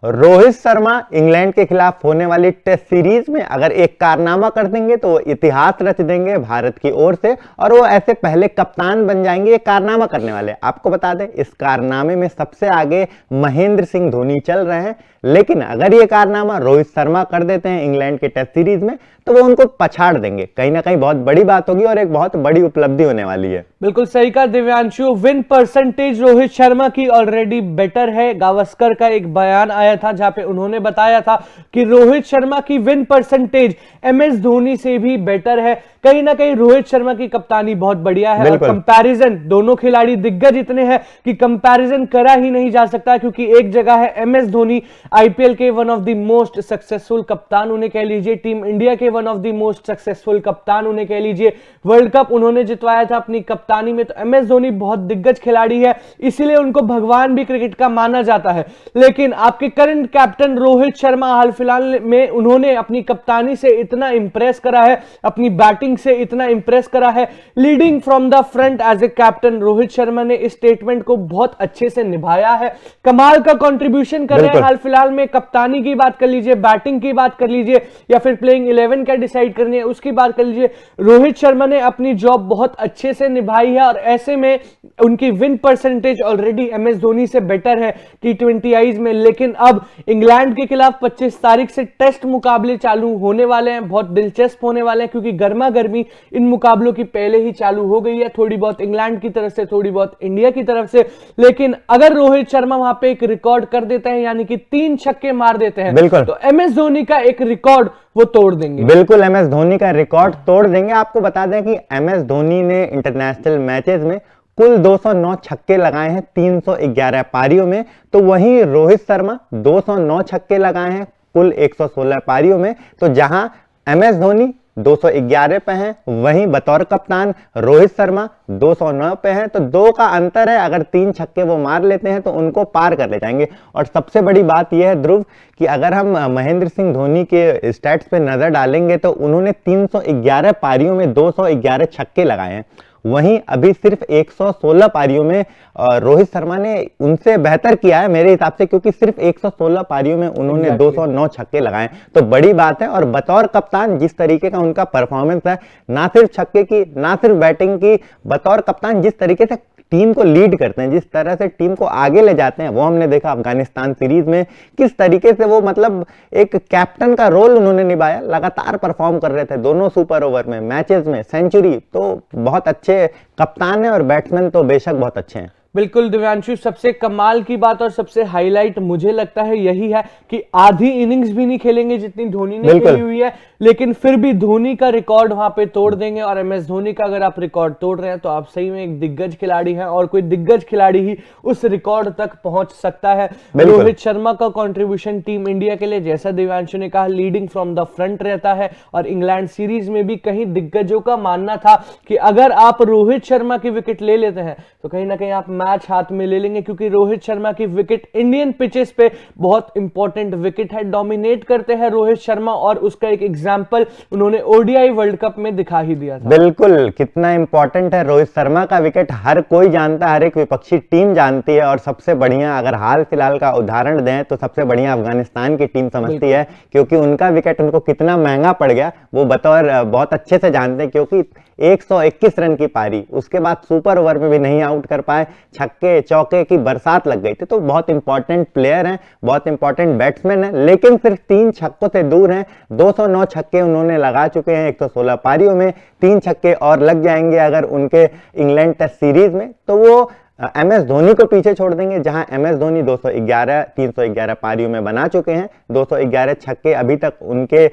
Rohit Sharma England के खिलाफ होने वाली टेस्ट सीरीज में अगर एक कारनामा कर देंगे तो वो इतिहास रच देंगे भारत की ओर से, और वो ऐसे पहले कप्तान बन जाएंगे ये कारनामा करने वाले। आपको बता दें, इस कारनामे में सबसे आगे महेंद्र सिंह धोनी चल रहे हैं, लेकिन अगर ये कारनामा रोहित शर्मा कर देते हैं इंग्लैंड के टेस्ट सीरीज में तो वो उनको पछाड़ देंगे। कहीं ना कहीं बहुत बड़ी बात होगी और एक बहुत बड़ी उपलब्धि होने वाली है। बिल्कुल सही कहा दिव्यांशु। विन परसेंटेज रोहित शर्मा की ऑलरेडी बेटर है। गावस्कर का एक बयान आया था जहां पे उन्होंने बताया था कि रोहित शर्मा की विन परसेंटेज एमएस धोनी से भी बेटर है। कहीं ना कहीं रोहित शर्मा की कप्तानी बहुत बढ़िया है और कंपैरिजन दोनों खिलाड़ी दिग्गज इतने हैं कि कंपैरिजन करा ही नहीं जा सकता, क्योंकि एक जगह है एमएस धोनी आईपीएल के one of the most successful कप्तान उन्हें कह लीजिए, टीम इंडिया के one of the most successful कप्तान उन्हें कह लीजिए, वर्ल्ड कप उन्होंने जितवाया था अपनी कप्तानी में। तो एमएस धोनी बहुत दिग्गज खिलाड़ी है, इसीलिए उनको भगवान भी क्रिकेट का माना जाता है। लेकिन आपके करंट कैप्टन रोहित शर्मा हाल फिलहाल में उन्होंने अपनी कप्तानी से इतना इंप्रेस करा है, अपनी बैटिंग से इतना इंप्रेस करा है, leading from the front as a captain. Rohit Sharma ने इस स्टेटमेंट को बहुत अच्छे से निभाया है, कमाल का कंट्रीब्यूशन कर रहे हैं हाल फिलहाल में। कप्तानी की बात कर लीजिए, बैटिंग की बात कर लीजिए, या फिर प्लेइंग 11 क्या डिसाइड करनी है उसकी बात कर लीजिए, रोहित शर्मा ने अपनी जॉब बहुत अच्छे से निभाई है। और ऐसे में उनकी win percentage already MS Dhoni से बेटर है T20Is में। लेकिन अब इंग्लैंड के खिलाफ 25 तारीख से टेस्ट मुकाबले चालू होने वाले हैं, बहुत दिलचस्प होने वाले हैं, क्योंकि गर्मा गर्मी इन मुकाबलों की पहले ही चालू हो गई है, थोड़ी बहुत इंग्लैंड की तरफ से, थोड़ी बहुत इंडिया की तरफ से। लेकिन अगर रोहित शर्मा वहां पे एक रिकॉर्ड कर देते हैं, यानी कि 3 छक्के मार देते हैं, तो एमएस धोनी का एक रिकॉर्ड वो तोड़ देंगे। बिल्कुल एमएस धोनी का रिकॉर्ड तोड़ देंगे। आपको बता दें कि एमएस धोनी ने इंटरनेशनल मैचेस में कुल 209 छक्के लगाए हैं 311 पारियों में, तो वहीं रोहित शर्मा 209 छक्के लगाए हैं कुल 116 पारियों में। तो जहां एमएस धोनी 211 पे हैं, वहीं बतौर कप्तान रोहित शर्मा 209 पे हैं। तो 2 का अंतर है, अगर 3 छक्के वो मार लेते हैं तो उनको पार कर ले जाएंगे। और सबसे बड़ी बात यह है ध्रुव कि अगर हम महेंद्र सिंह धोनी के स्टैट्स पे नजर डालेंगे तो उन्होंने 311 पारियों में 211 छक्के लगाए हैं, वहीं अभी सिर्फ 116 पारियों में रोहित शर्मा ने उनसे बेहतर किया है मेरे हिसाब से, क्योंकि सिर्फ 116 पारियों में उन्होंने 209 छक्के लगाए। तो बड़ी बात है। और बतौर कप्तान जिस तरीके का उनका परफॉर्मेंस है, ना सिर्फ छक्के की ना सिर्फ बैटिंग की, बतौर कप्तान जिस तरीके से टीम को लीड करते हैं, जिस तरह से टीम को आगे ले जाते हैं, वो हमने देखा अफगानिस्तान सीरीज में किस तरीके से वो मतलब एक कैप्टन का रोल उन्होंने निभाया, लगातार परफॉर्म कर रहे थे दोनों सुपर ओवर में, मैचेस में सेंचुरी। तो बहुत अच्छे कप्तान है और बैट्समैन तो बेशक बहुत अच्छे हैं। बिल्कुल दिव्यांशु, सबसे कमाल की बात और सबसे हाईलाइट मुझे लगता है यही है कि आधी इनिंग्स भी नहीं खेलेंगे जितनी धोनी ने खेली हुई है, लेकिन फिर भी धोनी का रिकॉर्ड वहां पे तोड़ देंगे। और एमएस धोनी का अगर आप रिकॉर्ड तोड़ रहे हैं तो आप सही में एक दिग्गज खिलाड़ी हैं, और कोई दिग्गज खिलाड़ी ही उस रिकॉर्ड तक पहुंच सकता है। रोहित शर्मा का कॉन्ट्रीब्यूशन टीम इंडिया के लिए, जैसा दिव्यांशु ने कहा, लीडिंग फ्रॉम द फ्रंट रहता है। और इंग्लैंड सीरीज में भी कहीं दिग्गजों का मानना था कि अगर आप रोहित शर्मा की विकेट ले लेते हैं तो कहीं ना कहीं आप मैच हाथ में ले लेंगे, क्योंकि रोहित शर्मा की विकेट इंडियन पिचेस पे बहुत इंपॉर्टेंट विकेट है, डोमिनेट करते हैं रोहित शर्मा, और उसका एक एग्जांपल उन्होंने ओडीआई वर्ल्ड कप में दिखा ही दिया था। बिल्कुल, कितना इंपॉर्टेंट है रोहित शर्मा का विकेट, हर कोई जानता है, हर एक विपक्षी टीम जानती है। और सबसे बढ़िया अगर हाल फिलहाल का उदाहरण दें तो सबसे बढ़िया अफगानिस्तान की टीम समझती है, क्योंकि उनका विकेट उनको कितना महंगा पड़ गया वो बतौर बहुत अच्छे से जानते हैं, क्योंकि 121 रन की पारी, उसके बाद सुपर ओवर में भी नहीं आउट कर पाए, छक्के चौके की बरसात लग गई थी। तो बहुत इंपॉर्टेंट प्लेयर हैं, बहुत इंपॉर्टेंट बैट्समैन हैं, लेकिन सिर्फ 3 छक्कों से दूर हैं। 209 छक्के उन्होंने लगा चुके हैं 116 पारियों में, 3 छक्के और लग जाएंगे अगर उनके इंग्लैंड टेस्ट सीरीज में, तो वो एमएस धोनी को पीछे छोड़ देंगे, जहां एमएस धोनी 311 पारियों में बना चुके हैं। 211 छक्के अभी तक उनके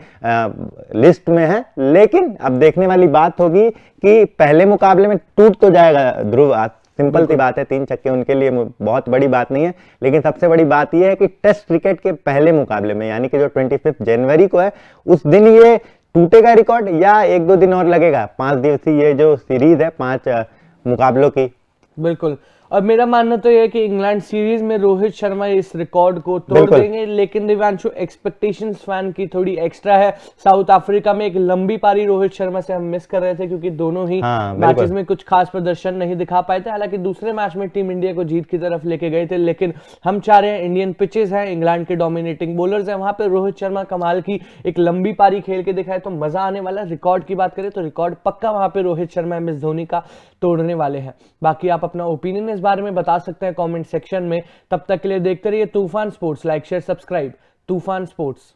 लिस्ट में हैं। लेकिन अब देखने वाली बात होगी कि पहले मुकाबले में टूट तो जाएगा ध्रुव, सिंपल सी बात है, 3 छक्के उनके लिए बहुत बड़ी बात नहीं है। लेकिन सबसे बड़ी बात यह है कि टेस्ट क्रिकेट के पहले मुकाबले में, यानी कि जो 25 जनवरी को है, उस दिन ये टूटेगा रिकॉर्ड या 1-2 दिन और लगेगा? 5 दिवसीय ये जो सीरीज है 5 मुकाबलों की। बिल्कुल, और मेरा मानना तो यह है कि इंग्लैंड सीरीज में रोहित शर्मा इस रिकॉर्ड को तोड़ बिल्कुल। देंगे, लेकिन दिव्यांशु एक्सपेक्टेशंस फैन की थोड़ी एक्स्ट्रा है। साउथ अफ्रीका में एक लंबी पारी रोहित शर्मा से हम मिस कर रहे थे, क्योंकि दोनों ही हाँ, मैचेस बिल्कुल। में कुछ खास प्रदर्शन नहीं दिखा पाए थे। हालांकि दूसरे मैच में टीम इंडिया को जीत की तरफ लेके गए थे, लेकिन हम चाह रहे हैं, इंडियन पिचेस हैं, इंग्लैंड के डोमिनेटिंग बॉलर्स हैं, वहां पे रोहित शर्मा कमाल की एक लंबी पारी खेल के दिखाए तो मजा आने वाला। रिकॉर्ड की बात करें तो रिकॉर्ड पक्का वहां पे रोहित शर्मा एम एस धोनी का तोड़ने वाले हैं। बाकी आप अपना ओपिनियन इस बारे में बता सकते हैं कमेंट सेक्शन में। तब तक के लिए देखते रहिए तूफान स्पोर्ट्स। लाइक शेयर सब्सक्राइब तूफान स्पोर्ट्स।